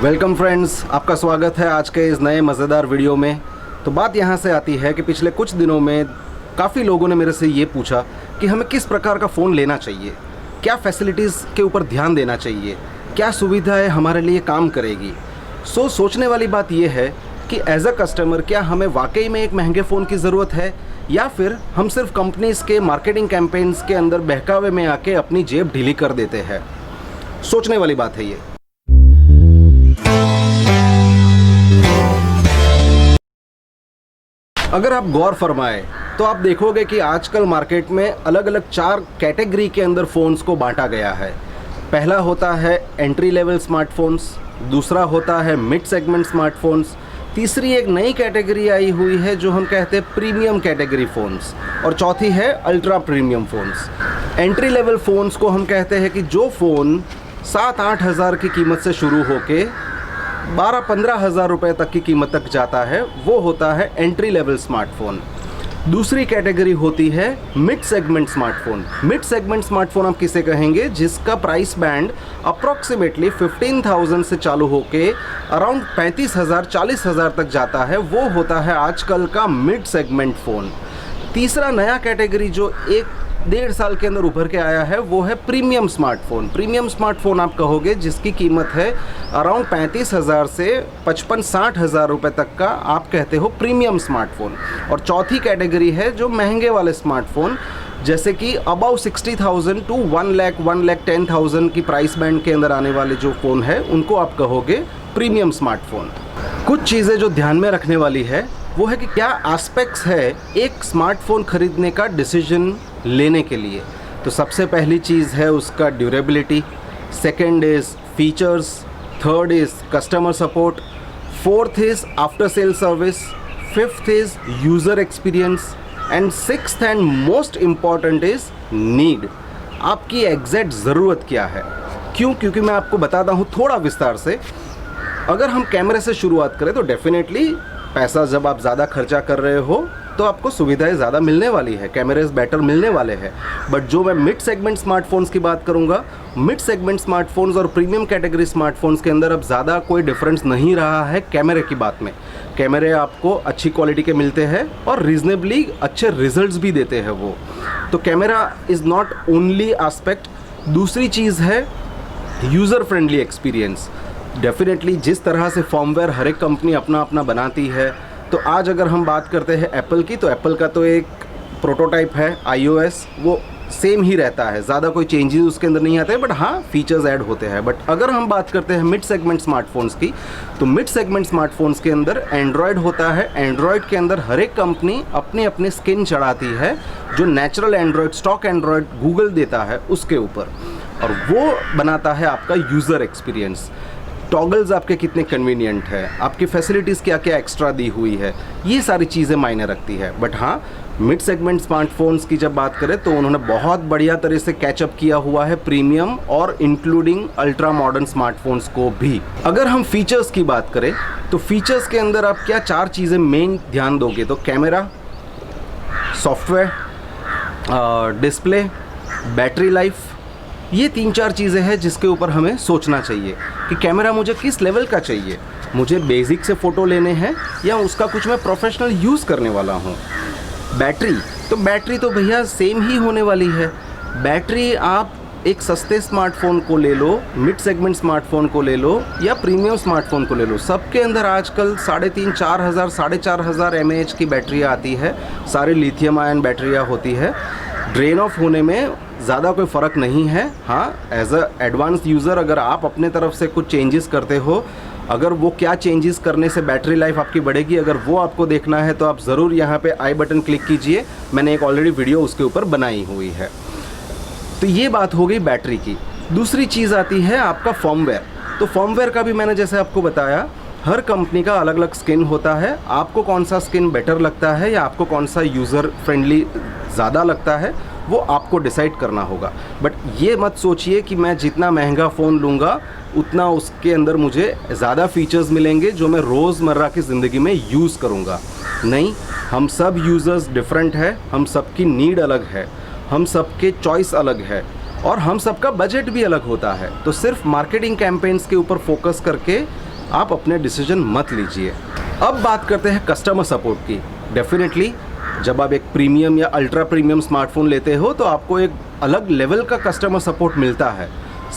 Welcome friends, आपका स्वागत है आज के इस नए मज़ेदार वीडियो में। तो बात यहाँ से आती है कि पिछले कुछ दिनों में काफ़ी लोगों ने मेरे से ये पूछा कि हमें किस प्रकार का फ़ोन लेना चाहिए, क्या फैसिलिटीज़ के ऊपर ध्यान देना चाहिए, क्या सुविधाएं हमारे लिए काम करेगी। सोचने वाली बात यह है कि एज अ कस्टमर क्या हमें वाकई में एक महंगे फ़ोन की ज़रूरत है या फिर हम सिर्फ कंपनीज़ के मार्केटिंग कैंपेन्स के अंदर बहकावे में आके अपनी जेब ढीली कर देते हैं। सोचने वाली बात है ये। अगर आप गौर फरमाएं तो आप देखोगे कि आजकल मार्केट में अलग अलग 4 कैटेगरी के अंदर फ़ोन्स को बांटा गया है। पहला होता है एंट्री लेवल स्मार्टफोन्स, दूसरा होता है मिड सेगमेंट स्मार्टफोन्स, तीसरी एक नई कैटेगरी आई हुई है जो हम कहते हैं प्रीमियम कैटेगरी फ़ोन्स, और चौथी है ultra premium phones. Entry level phones को हम कहते हैं कि जो फ़ोन 7-8 हज़ार की कीमत से शुरू होके 12-15 हज़ार रुपये तक की कीमत तक जाता है, वो होता है एंट्री लेवल स्मार्टफोन। दूसरी कैटेगरी होती है mid segment smartphone. Mid segment smartphone आप किसे कहेंगे? जिसका प्राइस बैंड अप्रॉक्सीमेटली 15,000 से चालू होके अराउंड 35,000 40,000 तक जाता है, वो होता है आजकल का मिड सेगमेंट फ़ोन। तीसरा नया कैटेगरी जो 1-1.5 साल के अंदर उभर के आया है वो है प्रीमियम स्मार्टफोन। प्रीमियम स्मार्टफोन आप कहोगे जिसकी कीमत है अराउंड 35,000 से 55-60 हज़ार रुपये तक का, आप कहते हो प्रीमियम स्मार्टफोन। और चौथी कैटेगरी है जो महंगे वाले स्मार्टफोन, जैसे कि अबाउ 60,000 टू 1,10,000 की प्राइस बैंड के अंदर आने वाले जो फ़ोन है उनको आप कहोगे प्रीमियम स्मार्टफोन। कुछ चीज़ें जो ध्यान में रखने वाली है वो है कि क्या एस्पेक्ट्स है एक स्मार्टफोन खरीदने का डिसीजन लेने के लिए। तो सबसे पहली चीज़ है उसका durability, second is features, third is customer support, fourth is after sale service, fifth is user experience, and sixth and most important is need. आपकी एग्जैक्ट ज़रूरत क्या है। क्यों? क्योंकि मैं आपको बताता हूँ थोड़ा विस्तार से। अगर हम कैमरे से शुरुआत करें तो डेफिनेटली पैसा जब आप ज़्यादा खर्चा कर रहे हो तो आपको सुविधाएं ज़्यादा मिलने वाली है, कैमरेज बेटर मिलने वाले हैं। बट जो मैं मिड सेगमेंट स्मार्टफोन्स की बात करूँगा, मिड सेगमेंट स्मार्टफोन्स और प्रीमियम कैटेगरी स्मार्टफोन्स के अंदर अब ज़्यादा कोई डिफरेंस नहीं रहा है कैमरे की बात में। कैमरे आपको अच्छी क्वालिटी के मिलते हैं और रीजनेबली अच्छे रिजल्ट्स भी देते हैं वो। तो camera is not only aspect. दूसरी चीज़ है यूज़र फ्रेंडली एक्सपीरियंस। डेफिनेटली जिस तरह से फॉर्मवेयर हर एक कंपनी अपना अपना बनाती है, तो आज अगर हम बात करते हैं एप्पल की, तो एप्पल का तो एक प्रोटोटाइप है iOS, वो सेम ही रहता है, ज़्यादा कोई चेंजेस उसके अंदर नहीं आते हैं, बट हाँ फीचर्स ऐड होते हैं। बट अगर हम बात करते हैं मिड सेगमेंट स्मार्टफोन्स की, तो मिड सेगमेंट स्मार्टफोन्स के अंदर एंड्रॉयड होता है। एंड्रॉयड के अंदर हर एक कंपनी अपनी अपनी स्किन चढ़ाती है, जो natural Android, stock Android Google देता है उसके ऊपर, और वो बनाता है आपका यूज़र एक्सपीरियंस। टॉगल्स आपके कितने कन्वीनियंट है, आपकी फैसिलिटीज़ क्या क्या एक्स्ट्रा दी हुई है, ये सारी चीज़ें मायने रखती है। बट हाँ, मिड सेगमेंट स्मार्टफोन्स की जब बात करें तो उन्होंने बहुत बढ़िया तरह से कैचअप किया हुआ है प्रीमियम और इंक्लूडिंग अल्ट्रा मॉडर्न स्मार्टफोन्स को भी। अगर हम फीचर्स की बात करें तो फीचर्स के अंदर आप क्या 4 चीज़ें मेन ध्यान दोगे? तो camera, software, display, battery life, ये 3-4 चीज़ें हैं जिसके ऊपर हमें सोचना चाहिए कि कैमरा मुझे किस लेवल का चाहिए। मुझे बेसिक से फ़ोटो लेने हैं या उसका कुछ मैं प्रोफेशनल यूज़ करने वाला हूँ। बैटरी तो भैया सेम ही होने वाली है। बैटरी आप एक सस्ते स्मार्टफोन को ले लो, मिड सेगमेंट स्मार्टफोन को ले लो या प्रीमियम स्मार्टफोन को ले लो, सबके अंदर आजकल 3,500-4 हज़ार 4,500 mAh की बैटरियाँ आती है। सारी लिथियम आयन बैटरियाँ होती है। ड्रेन ऑफ होने में ज़्यादा कोई फ़र्क नहीं है। हाँ, एज अ एडवांस यूज़र अगर आप अपने तरफ से कुछ चेंजेस करते हो, अगर वो क्या चेंजेस करने से बैटरी लाइफ आपकी बढ़ेगी, अगर वो आपको देखना है तो आप ज़रूर यहाँ पे आई बटन क्लिक कीजिए। मैंने एक ऑलरेडी वीडियो उसके ऊपर बनाई हुई है। तो ये बात हो गई बैटरी की। दूसरी चीज़ आती है आपका फॉर्मवेयर। तो फॉर्मवेयर का भी मैंने जैसे आपको बताया, हर कंपनी का अलग अलग स्किन होता है। आपको कौन सा स्किन बेटर लगता है या आपको कौन सा यूज़र फ्रेंडली ज़्यादा लगता है, वो आपको डिसाइड करना होगा। बट ये मत सोचिए कि मैं जितना महंगा फ़ोन लूँगा उतना उसके अंदर मुझे ज़्यादा फीचर्स मिलेंगे जो मैं रोज़मर्रा की ज़िंदगी में यूज़ करूँगा। नहीं, हम सब यूज़र्स डिफरेंट है, हम सबकी नीड अलग है, हम सबके चॉइस अलग है और हम सबका बजट भी अलग होता है। तो सिर्फ मार्केटिंग कैंपेन्स के ऊपर फोकस करके आप अपने डिसीजन मत लीजिए। अब बात करते हैं कस्टमर सपोर्ट की। डेफिनेटली जब आप एक प्रीमियम या अल्ट्रा प्रीमियम स्मार्टफोन लेते हो तो आपको एक अलग लेवल का कस्टमर सपोर्ट मिलता है।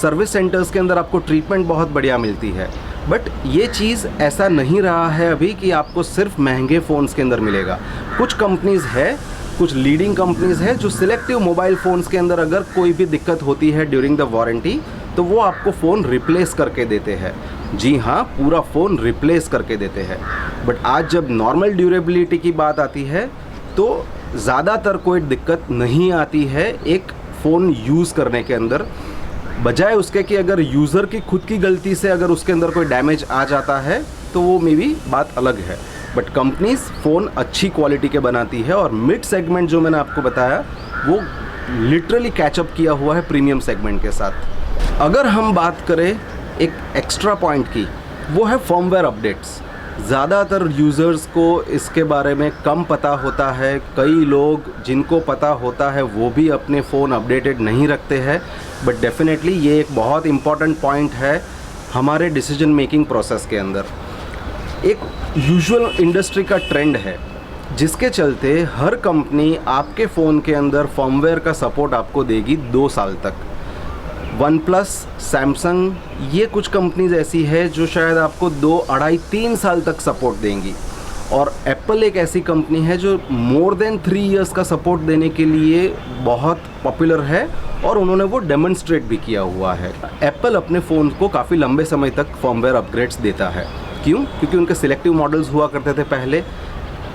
सर्विस सेंटर्स के अंदर आपको ट्रीटमेंट बहुत बढ़िया मिलती है। बट ये चीज़ ऐसा नहीं रहा है अभी कि आपको सिर्फ महंगे फ़ोन्स के अंदर मिलेगा। कुछ कंपनीज़ है, कुछ लीडिंग कंपनीज़ है जो सिलेक्टिव मोबाइल फ़ोन्स के अंदर अगर कोई भी दिक्कत होती है ड्यूरिंग द वारंटी तो वो आपको फ़ोन रिप्लेस करके देते हैं। जी हाँ, पूरा फ़ोन रिप्लेस करके देते हैं। बट आज जब नॉर्मल ड्यूरेबिलिटी की बात आती है तो ज़्यादातर कोई दिक्कत नहीं आती है एक फ़ोन यूज़ करने के अंदर, बजाय उसके कि अगर यूज़र की खुद की गलती से अगर उसके अंदर कोई डैमेज आ जाता है तो वो मे बी बात अलग है। बट कंपनीज फ़ोन अच्छी क्वालिटी के बनाती है और मिड सेगमेंट जो मैंने आपको बताया वो लिटरली कैचअप किया हुआ है प्रीमियम सेगमेंट के साथ। अगर हम बात करें एक एक्स्ट्रा पॉइंट की, वो है फर्मवेयर अपडेट्स। ज़्यादातर यूज़र्स को इसके बारे में कम पता होता है। कई लोग जिनको पता होता है वो भी अपने फ़ोन अपडेटेड नहीं रखते हैं। बट डेफिनेटली ये एक बहुत इम्पॉर्टेंट पॉइंट है हमारे डिसीजन मेकिंग प्रोसेस के अंदर। एक यूजुअल इंडस्ट्री का ट्रेंड है जिसके चलते हर कंपनी आपके फ़ोन के अंदर फर्मवेयर का सपोर्ट आपको देगी 2 साल तक। वन प्लस, सैमसंग, ये कुछ कंपनीज ऐसी है जो शायद आपको 2, 2.5, 3 साल तक सपोर्ट देंगी। और एप्पल एक ऐसी कंपनी है जो मोर देन 3 इयर्स का सपोर्ट देने के लिए बहुत पॉपुलर है और उन्होंने वो डेमोन्स्ट्रेट भी किया हुआ है। एप्पल अपने फ़ोन को काफ़ी लंबे समय तक फर्मवेयर अपग्रेड्स देता है। क्यों? क्योंकि उनके सिलेक्टिव मॉडल्स हुआ करते थे पहले।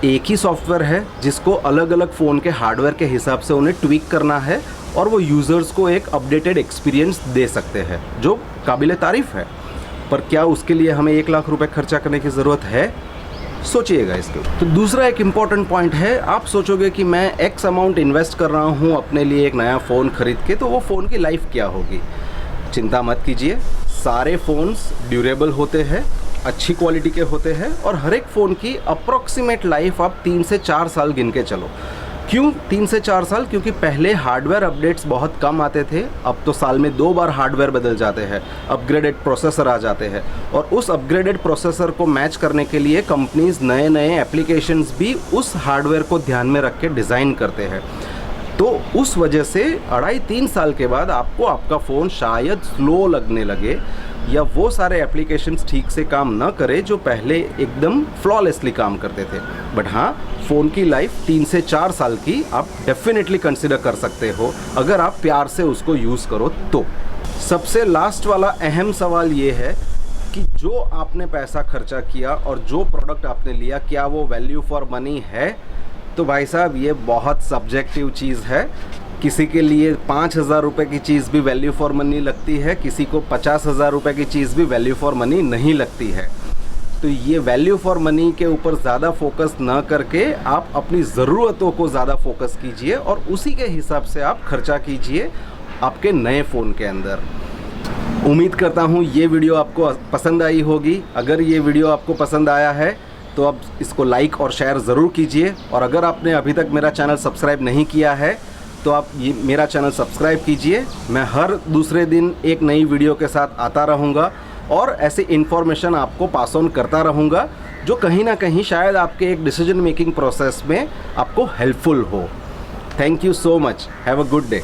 एक ही सॉफ्टवेयर है जिसको अलग अलग फ़ोन के हार्डवेयर के हिसाब से उन्हें ट्वीक करना है और वो यूज़र्स को एक अपडेटेड एक्सपीरियंस दे सकते हैं, जो काबिल तारीफ़ है। पर क्या उसके लिए हमें 1 लाख रुपए खर्चा करने की ज़रूरत है? सोचिएगा इसके ऊपर। तो दूसरा एक इम्पॉर्टेंट पॉइंट है, आप सोचोगे कि मैं एक्स अमाउंट इन्वेस्ट कर रहा हूँ अपने लिए एक नया फ़ोन ख़रीद के, तो वो फ़ोन की लाइफ क्या होगी? चिंता मत कीजिए, सारे फ़ोन्स ड्यूरेबल होते हैं, अच्छी क्वालिटी के होते हैं और हर एक फ़ोन की अप्रॉक्सीमेट लाइफ आप 3 से 4 साल गिन के चलो। क्यों 3 से 4 साल? क्योंकि पहले हार्डवेयर अपडेट्स बहुत कम आते थे, अब तो साल में 2 बार हार्डवेयर बदल जाते हैं, अपग्रेडेड प्रोसेसर आ जाते हैं और उस अपग्रेडेड प्रोसेसर को मैच करने के लिए कंपनीज नए नए एप्लीकेशंस भी उस हार्डवेयर को ध्यान में रख के डिज़ाइन करते हैं। तो उस वजह से 2.5-3 साल के बाद आपको आपका फ़ोन शायद स्लो लगने लगे या वो सारे एप्लीकेशंस ठीक से काम ना करे जो पहले एकदम फ्लॉलेसली काम करते थे। बट हाँ, फ़ोन की लाइफ 3 से 4 साल की आप डेफिनेटली कंसिडर कर सकते हो अगर आप प्यार से उसको यूज़ करो तो। सबसे लास्ट वाला अहम सवाल ये है कि जो आपने पैसा खर्चा किया और जो प्रोडक्ट आपने लिया, क्या वो वैल्यू फॉर मनी है? तो भाई साहब, ये बहुत सब्जेक्टिव चीज़ है। किसी के लिए 5,000 रुपये की चीज़ भी वैल्यू फॉर मनी लगती है, किसी को 50,000 रुपये की चीज़ भी वैल्यू फॉर मनी नहीं लगती है। तो ये वैल्यू फॉर मनी के ऊपर ज़्यादा फोकस ना करके आप अपनी ज़रूरतों को ज़्यादा फोकस कीजिए और उसी के हिसाब से आप खर्चा कीजिए आपके नए फ़ोन के अंदर। उम्मीद करता हूँ ये वीडियो आपको पसंद आई होगी। अगर ये वीडियो आपको पसंद आया है तो आप इसको लाइक और शेयर ज़रूर कीजिए और अगर आपने अभी तक मेरा चैनल सब्सक्राइब नहीं किया है तो आप ये मेरा चैनल सब्सक्राइब कीजिए। मैं हर दूसरे दिन एक नई वीडियो के साथ आता रहूँगा और ऐसी इन्फॉर्मेशन आपको पास ऑन करता रहूँगा जो कहीं ना कहीं शायद आपके एक डिसीजन मेकिंग प्रोसेस में आपको हेल्पफुल हो। Thank you so much. Have a good day.